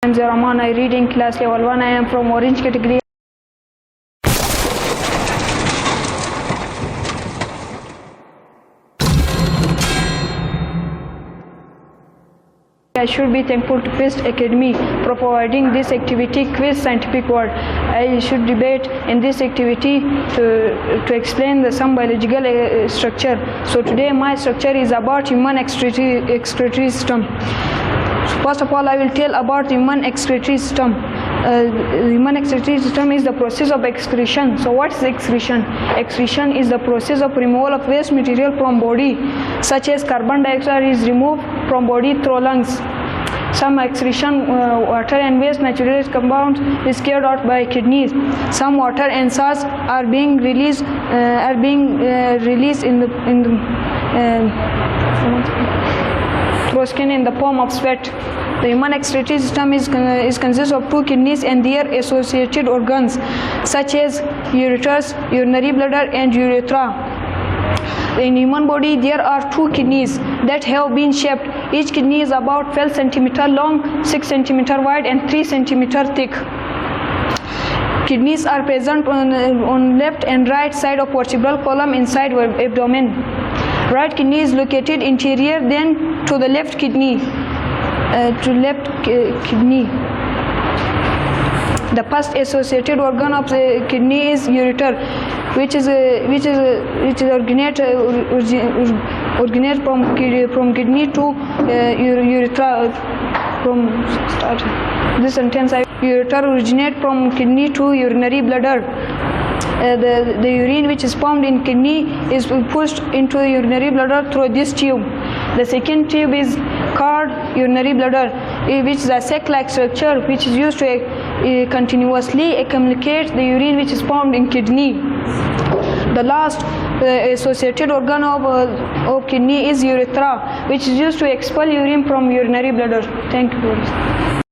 I am Zaraman. I read in class level 1. I am from orange category. I should be thankful to Quest Academy for providing this activity, Quiz Scientific World. I should debate in this activity to explain some biological structure. So today my structure is about human excretory system. First of all, I will tell about human excretory system. Human excretory system is the process of excretion. So what is excretion? Excretion is the process of removal of waste material from body, such as carbon dioxide is removed from body through lungs. Some excretion, water and waste natural compounds is carried out by kidneys. Some water and salts are being released through skin in the form of sweat. The human excretory system is consists of two kidneys and their associated organs, such as ureters, urinary bladder, and urethra. In human body, there are two kidneys that have been shaped. Each kidney is about 12 cm long, 6 cm wide, and 3 cm thick. Kidneys are present on left and right side of vertebral column inside abdomen. Right kidney is located anterior, then to the left kidney. The first associated organ of the kidney is ureter, which originates from kidney to urethra. This sentence: ureter originates from kidney to urinary bladder. The urine which is formed in kidney is pushed into the urinary bladder through this tube. The second tube is called urinary bladder, which is a sac-like structure which is used to continuously accumulate the urine which is formed in kidney. The last associated organ of kidney is urethra, which is used to expel urine from urinary bladder. Thank you.